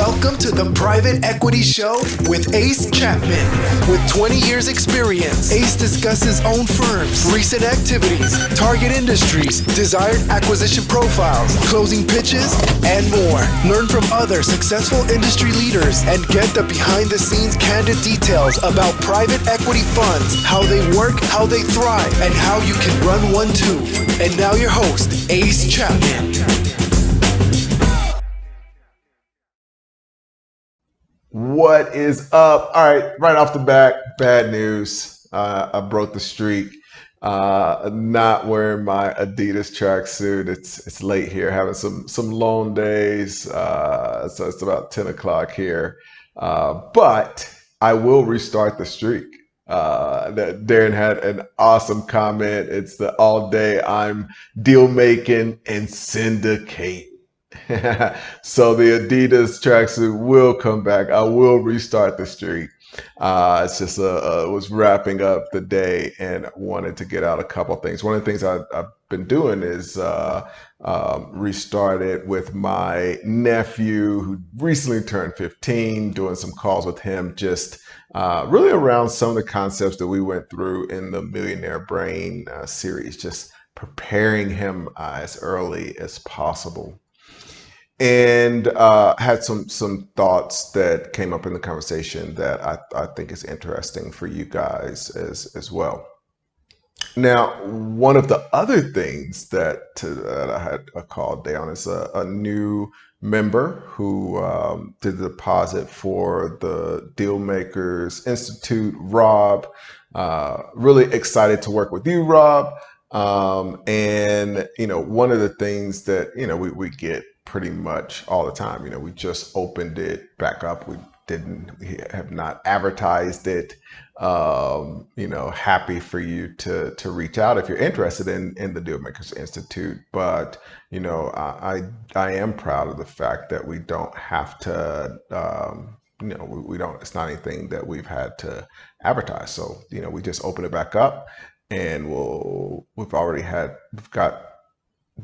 Welcome to the Private Equity Show with Ace Chapman. With 20 years experience, Ace discusses own firms, recent activities, target industries, desired acquisition profiles, closing pitches, and more. Learn from other successful industry leaders and get the behind-the-scenes candid details about private equity funds, how they work, how they thrive, and how you can run one too. And now your host, Ace Chapman. What is up? All right off the bat, bad news. I broke the streak. Not wearing my Adidas tracksuit. It's late here, having some long days. So it's about 10 o'clock here. But I will restart the streak. That Darren had an awesome comment. It's the all day I'm deal making and syndicate. So the Adidas tracksuit will come back. I will restart the streak. It's just was wrapping up the day and wanted to get out a couple things. One of the things I've been doing is restarted with my nephew who recently turned 15, doing some calls with him, just really around some of the concepts that we went through in the Millionaire Brain series, just preparing him as early as possible. And had some thoughts that came up in the conversation that I think is interesting for you guys as well. Now, one of the other things that I had a call down is a new member who did the deposit for the Dealmakers Institute, Rob. Really excited to work with you, Rob. And one of the things that we get pretty much all the time. We just opened it back up. We have not advertised it. Happy for you to reach out if you're interested in the Dealmakers Institute. But I am proud of the fact that we don't have to. We don't. It's not anything that we've had to advertise. So we just open it back up, and we've got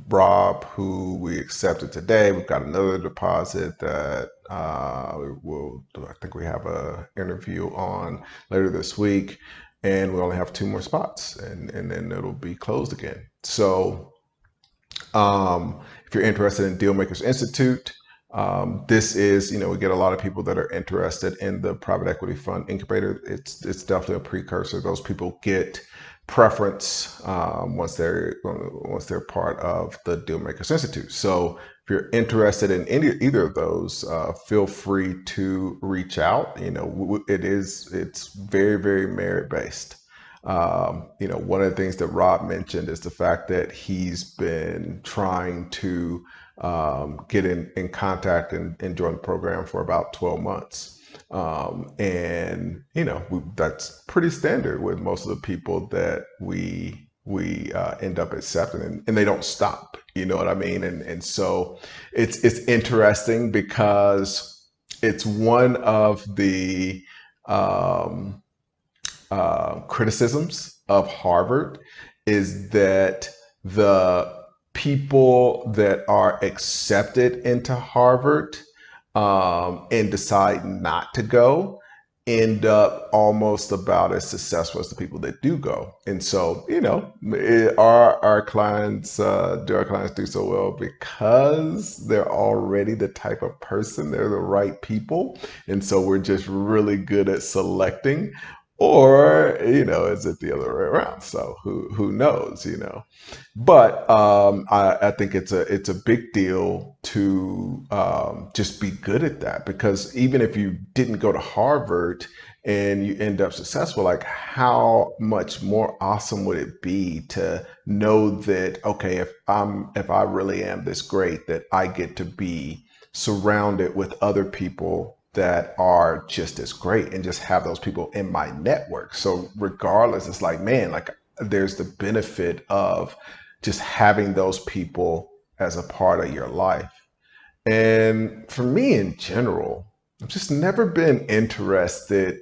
Rob, who we accepted today. We've got another deposit that I think we have an interview on later this week, and we only have 2 more spots, and then it'll be closed again. So if you're interested in Dealmakers Institute, this is, we get a lot of people that are interested in the private equity fund incubator. It's definitely a precursor. Those people get preference once they're part of the Dealmakers Institute. So if you're interested in either of those, feel free to reach out. It's very, very merit based. One of the things that Rob mentioned is the fact that he's been trying to get in contact and join the program for about 12 months. And that's pretty standard with most of the people that we end up accepting, and they don't stop. You know what I mean? And so it's interesting because it's one of the criticisms of Harvard is that the people that are accepted into Harvard and decide not to go end up almost about as successful as the people that do go. And so, our clients do so well because they're already the type of person, they're the right people. And so we're just really good at selecting. Or, is it the other way around? So who knows, But I think it's a big deal to just be good at that, because even if you didn't go to Harvard and you end up successful, like how much more awesome would it be to know that, okay, if I really am this great, that I get to be surrounded with other people that are just as great and just have those people in my network. So regardless, it's like, man, like there's the benefit of just having those people as a part of your life. And for me in general, I've just never been interested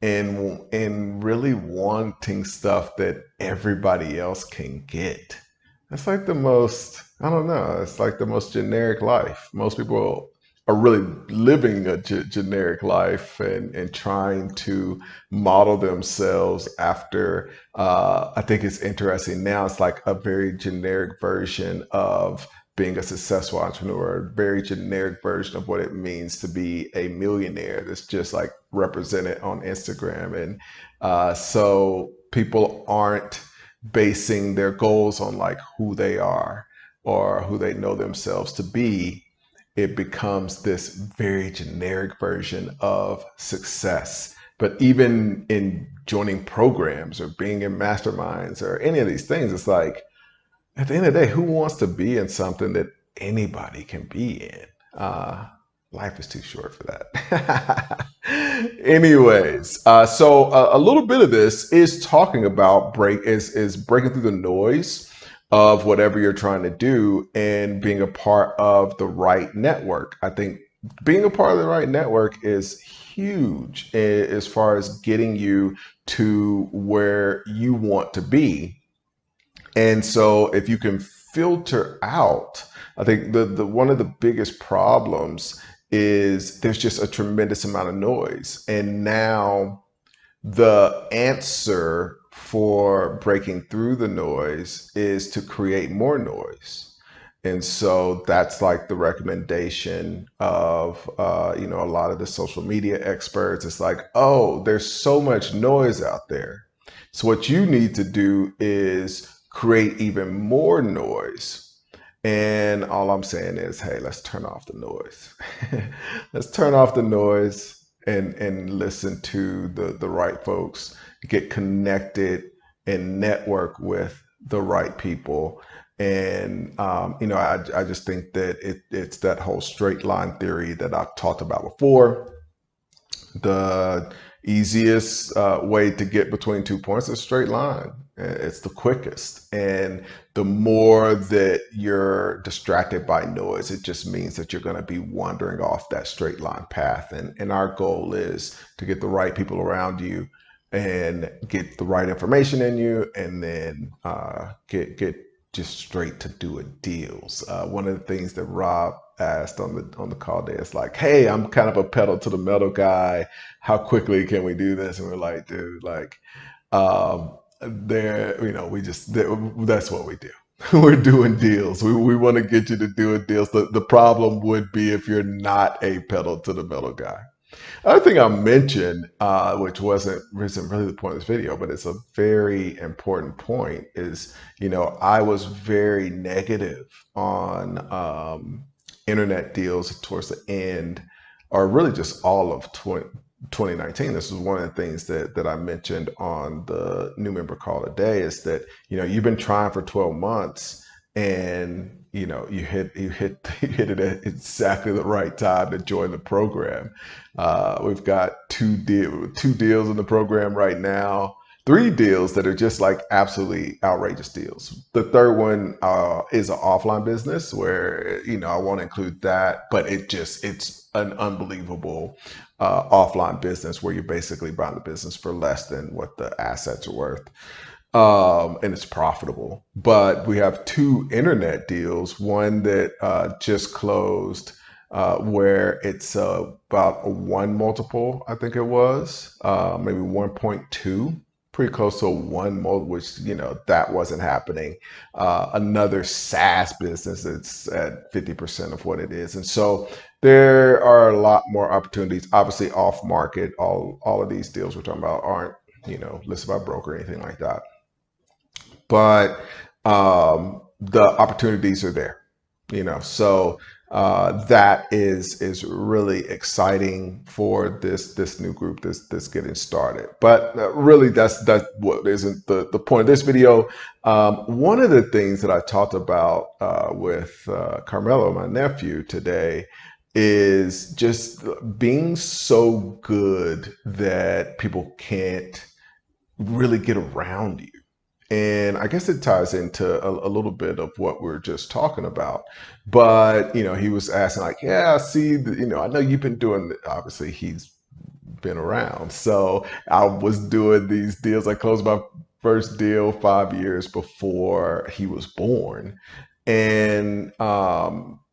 in really wanting stuff that everybody else can get. That's like the most, I don't know, it's like the most generic life. Most people are really living a generic life and trying to model themselves after. I think it's interesting now. It's like a very generic version of being a successful entrepreneur, a very generic version of what it means to be a millionaire. That's just like represented on Instagram, and so people aren't basing their goals on like who they are or who they know themselves to be. It becomes this very generic version of success. But even in joining programs or being in masterminds or any of these things, it's like at the end of the day, who wants to be in something that anybody can be in? Uh, Life is too short for that. Anyways, so a little bit of this is talking about is breaking through the noise of whatever you're trying to do and being a part of the right network. I think being a part of the right network is huge as far as getting you to where you want to be. And so if you can filter out, I think the one of the biggest problems is there's just a tremendous amount of noise. And now the answer for breaking through the noise is to create more noise. And so that's like the recommendation of a lot of the social media experts. It's like, oh, there's so much noise out there. So what you need to do is create even more noise. And all I'm saying is, hey, let's turn off the noise. Let's turn off the noise and listen to the right folks, get connected and network with the right people. And I just think that it's that whole straight line theory that I've talked about before. The easiest way to get between 2 points is a straight line. It's the quickest. And the more that you're distracted by noise, it just means that you're going to be wandering off that straight line path. And our goal is to get the right people around you and get the right information in you, and then get just straight to doing deals. One of the things that Rob asked on the call day is like, "Hey, I'm kind of a pedal to the metal guy. How quickly can we do this?" And we're like, "Dude, like, there, we just that's what we do. We're doing deals. We want to get you to doing deals. The problem would be if you're not a pedal to the metal guy." Other thing I mentioned, which wasn't really the point of this video, but it's a very important point, is I was very negative on internet deals towards the end, or really just all of 2019. This is one of the things that I mentioned on the new member call today, is that you've been trying for 12 months and you hit you hit it at exactly the right time to join the program. We've got two deals in the program right now, three deals that are just like absolutely outrageous deals. The third one is an offline business where I won't include that, but it's an unbelievable offline business where you're basically buying the business for less than what the assets are worth. And it's profitable. But we have two internet deals, one that just closed, where it's about a 1 multiple, I think it was, maybe 1.2, pretty close to a 1 multiple, which, that wasn't happening. Another SaaS business that's at 50% of what it is. And so there are a lot more opportunities, obviously off market. All of these deals we're talking about aren't, listed by broker or anything like that, but the opportunities are there, so that is really exciting for this new group that's getting started. But really, that's what isn't the point of this video. One of the things that I talked about with Carmelo, my nephew, today is just being so good that people can't really get around you. And I guess it ties into a little bit of what we're just talking about. But, he was asking like, yeah, I see, I know you've been doing, obviously he's been around. So I was doing these deals. I closed my first deal 5 years before he was born. And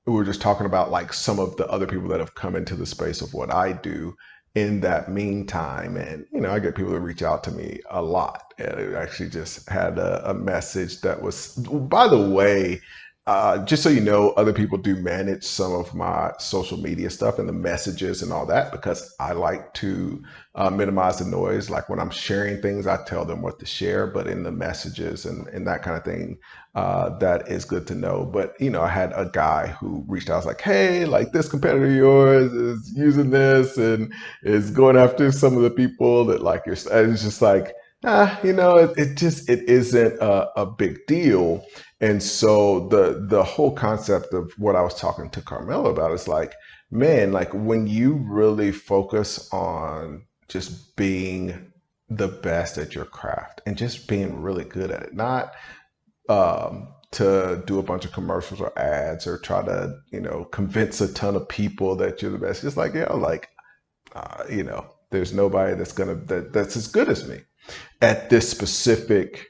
we were just talking about like some of the other people that have come into the space of what I do in that meantime. And, I get people that reach out to me a lot. And I actually just had a message that was, by the way, just so you know, other people do manage some of my social media stuff and the messages and all that because I like to minimize the noise. Like when I'm sharing things, I tell them what to share, but in the messages and that kind of thing, that is good to know. But, I had a guy who reached out, I was like, hey, like this competitor of yours is using this and is going after some of the people that like your, and it's just like, it isn't a big deal. And so the whole concept of what I was talking to Carmela about is like, man, like when you really focus on just being the best at your craft and just being really good at it, not to do a bunch of commercials or ads or try to, convince a ton of people that you're the best. Just like, there's nobody that's as good as me at this specific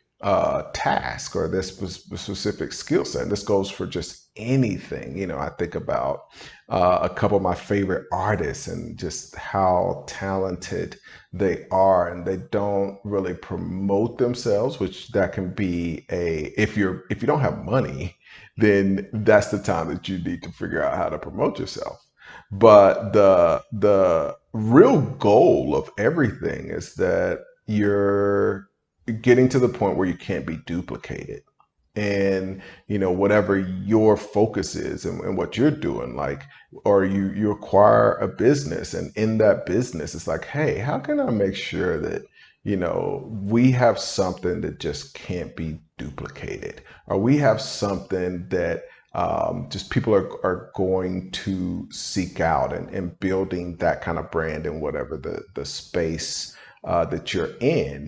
task or this specific skill set. And this goes for just anything. I think about a couple of my favorite artists and just how talented they are, and they don't really promote themselves, which that can be if you don't have money, then that's the time that you need to figure out how to promote yourself. But the real goal of everything is that you're getting to the point where you can't be duplicated. And whatever your focus is and what you're doing, like, or you acquire a business, and in that business it's like, hey, how can I make sure that we have something that just can't be duplicated, or we have something that just people are going to seek out, and building that kind of brand in whatever the space that you're in.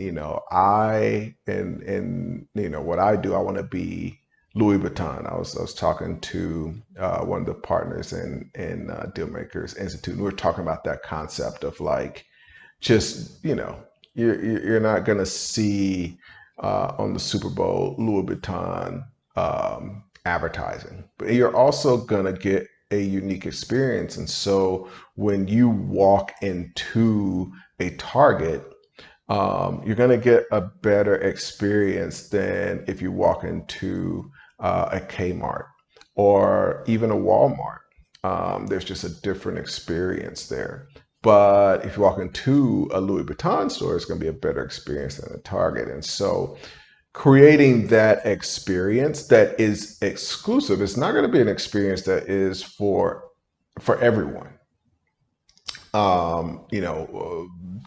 What I do, I want to be Louis Vuitton. I was talking to one of the partners in Dealmakers Institute, and we were talking about that concept of like, just you're not gonna see on the Super Bowl Louis Vuitton advertising, but you're also gonna get a unique experience. And so when you walk into a Target, you're going to get a better experience than if you walk into a Kmart or even a Walmart. There's just a different experience there. But if you walk into a Louis Vuitton store, it's going to be a better experience than a Target. And so creating that experience that is exclusive, it's not going to be an experience that is for everyone.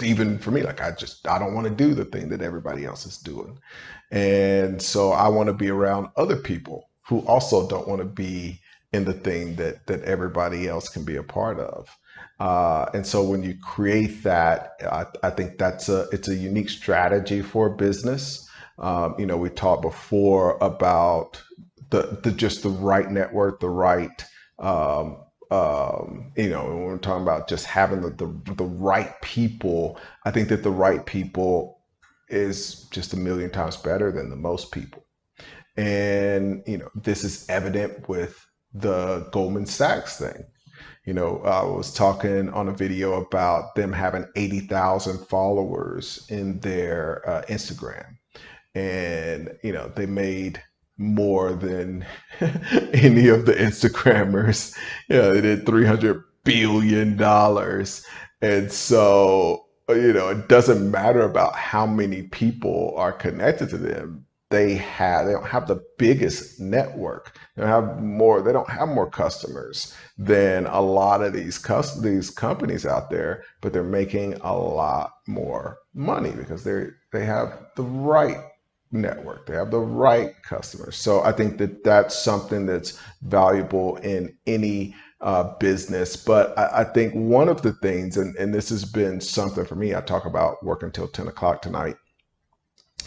Even for me, like I don't want to do the thing that everybody else is doing. And so I want to be around other people who also don't want to be in the thing that everybody else can be a part of. And so when you create that, I think it's a unique strategy for business. We talked before about just the right network, the right, when we're talking about just having the right people. I think that the right people is just a million times better than the most people. And, this is evident with the Goldman Sachs thing. I was talking on a video about them having 80,000 followers in their Instagram. And, they made more than any of the Instagrammers. They did $300 billion. And so, it doesn't matter about how many people are connected to them. They don't have the biggest network. They don't have more customers than a lot of these companies out there, but they're making a lot more money because they have the right network. They have the right customers. So I think that that's something that's valuable in any business. But I think one of the things, and this has been something for me, I talk about working until 10 o'clock tonight.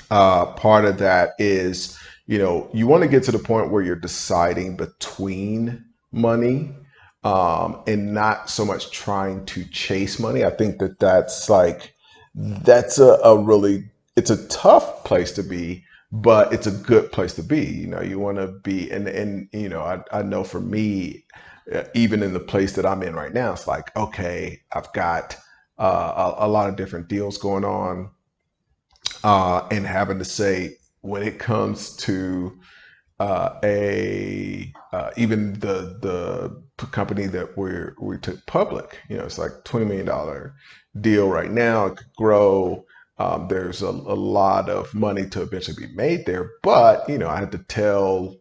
Part of that is, you want to get to the point where you're deciding between money and not so much trying to chase money. I think that that's a really, it's a tough place to be, but it's a good place to be. You want to be, and I know for me, even in the place that I'm in right now, it's like, okay, I've got a lot of different deals going on, and having to say when it comes to a even the company that we took public, it's like $20 million deal right now. It could grow. There's a lot of money to eventually be made there, but I had to tell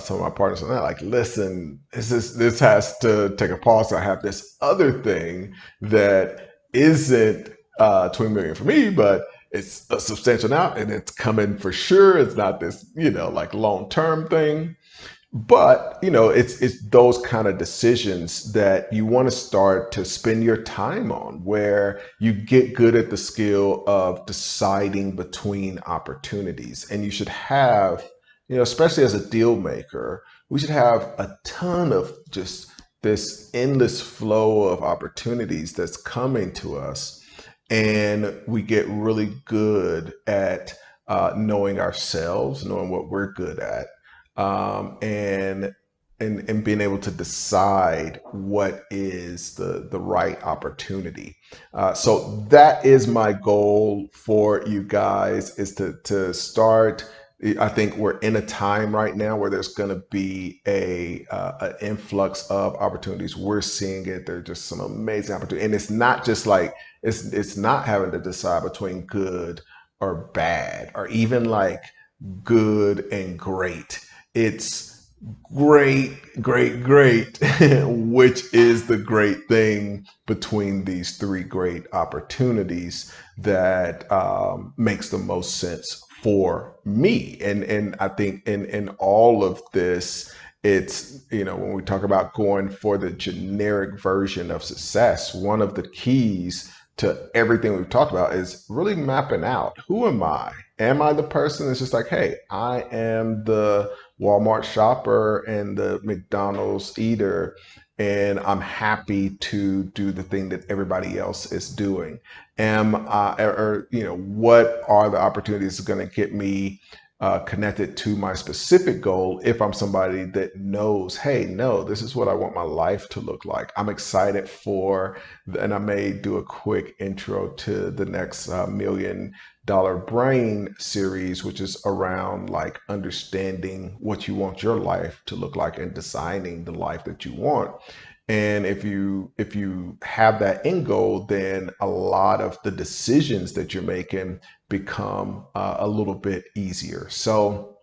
some of my partners on that, like, listen, this has to take a pause. I have this other thing that isn't 20 million for me, but it's a substantial amount and it's coming for sure. It's not this, like long-term thing. But it's those kind of decisions that you want to start to spend your time on, where you get good at the skill of deciding between opportunities. And you should have, especially as a deal maker, we should have a ton of just this endless flow of opportunities that's coming to us. And we get really good at knowing ourselves, knowing what we're good at, and being able to decide what is the right opportunity. So that is my goal for you guys, is to start. I think we're in a time right now where there's going to be an influx of opportunities. We're seeing it. There's just some amazing opportunities, and it's not just like it's not having to decide between good or bad, or even like good and great. It's great, great, great, which is the great thing between these three great opportunities that makes the most sense for me. And I think in all of this, it's, when we talk about going for the generic version of success, one of the keys to everything we've talked about is really mapping out, who am I? Am I the person that's just like, hey, I am the Walmart shopper and the McDonald's eater, and I'm happy to do the thing that everybody else is doing? Am I, or what are the opportunities going to get me connected to my specific goal? If I'm somebody that knows, hey, no, this is what I want my life to look like. I'm excited for, and I may do a quick intro to the next $1 Million Brain series, which is around like understanding what you want your life to look like and designing the life that you want. And if you have that end goal, then a lot of the decisions that you're making become a little bit easier. So,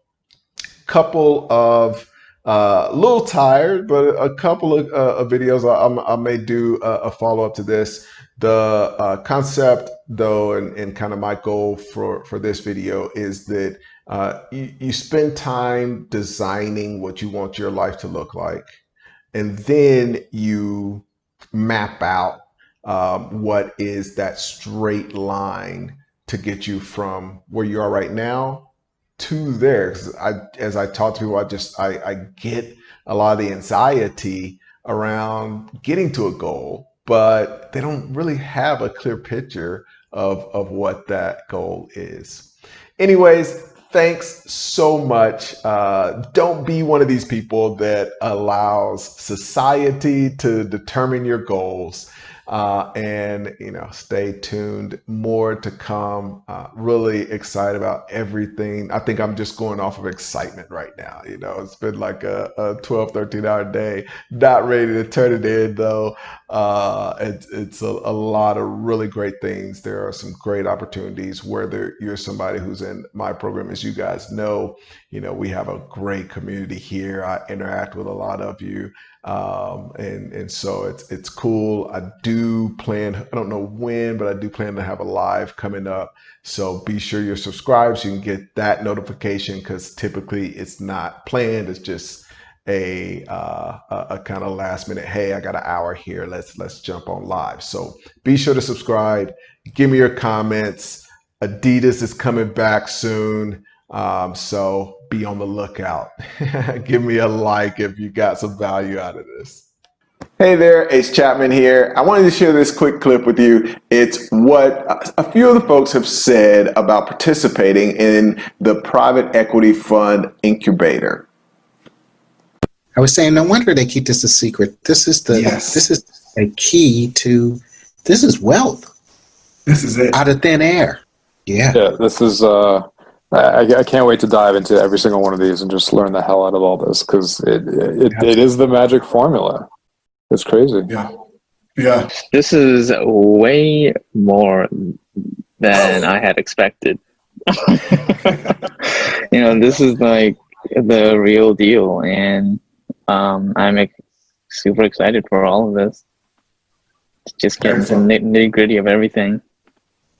couple of a little tired, but a couple of videos. I may do a follow up to this. The concept, though, and kind of my goal for this video is that you spend time designing what you want your life to look like, and then you map out what is that straight line to get you from where you are right now to there. 'Cause as I talk to people, I get a lot of the anxiety around getting to a goal, but they don't really have a clear picture of what that goal is. Anyways, thanks so much. Don't be one of these people that allows society to determine your goals. And stay tuned. More to come. Really excited about everything. I think I'm just going off of excitement right now. It's been like a 12, 13-hour day. Not ready to turn it in, though. It's a lot of really great things. There are some great opportunities, whether you're somebody who's in my program. As you guys know, we have a great community here. I interact with a lot of you. And so it's cool. I do plan, I don't know when, but I do plan to have a live coming up. So be sure you're subscribed so you can get that notification, because typically it's not planned. It's just a kind of last minute, hey, I got an hour here. Let's jump on live. So be sure to subscribe. Give me your comments. Adidas is coming back soon. So be on the lookout. Give me a like if you got some value out of this. Hey there, Ace Chapman here. I wanted to share this quick clip with you. It's what a few of the folks have said about participating in the private equity fund incubator. I was saying, no wonder they keep this a secret. This Yes, is a key to, this is wealth this is it. out of thin air. Yeah. Yeah, this is. I can't wait to dive into every single one of these and just learn the hell out of all this because it is the magic formula. It's crazy. Yeah, yeah. This is way more than I had expected. This is like the real deal, and I'm super excited for all of this. Just get Very into fun. nitty gritty of everything.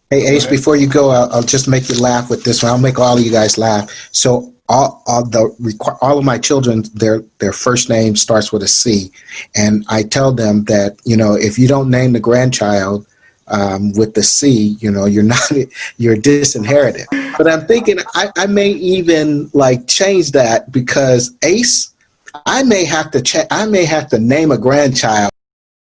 Hey, Ace, Right. before you go, I'll just make you laugh with this one. I'll make all of you guys laugh. So all of my children, their first name starts with a C, and I tell them that if you don't name the grandchild with the C, you're not you're disinherited. But I'm thinking I may even like change that because Ace, I may have to name a grandchild.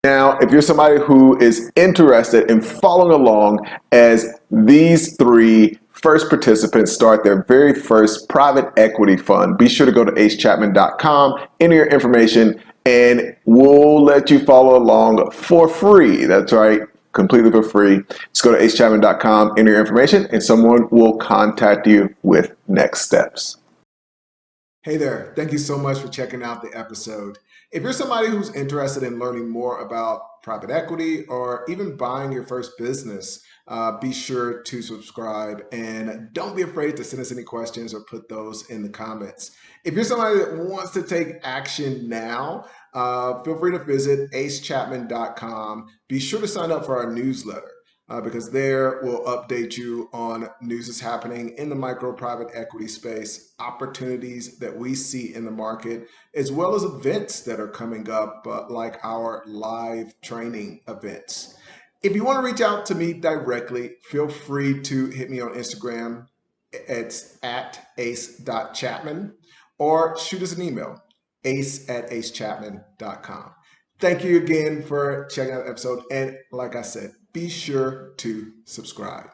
Now, if you're somebody who is interested in following along as these three first participants start their very first private equity fund, be sure to go to acechapman.com, enter your information, and we'll let you follow along for free. That's right, completely for free. Just go to acechapman.com, enter your information, and someone will contact you with next steps. Hey there, thank you so much for checking out the episode. If you're somebody who's interested in learning more about private equity or even buying your first business, be sure to subscribe and don't be afraid to send us any questions or put those in the comments. If you're somebody that wants to take action now, feel free to visit acechapman.com. Be sure to sign up for our newsletter. Because there we'll update you on news that's happening in the micro private equity space, opportunities that we see in the market, as well as events that are coming up, like our live training events. If you want to reach out to me directly, feel free to hit me on Instagram. It's at ace.chapman, or shoot us an email, ace@acechapman.com. Thank you again for checking out the episode. And like I said, be sure to subscribe.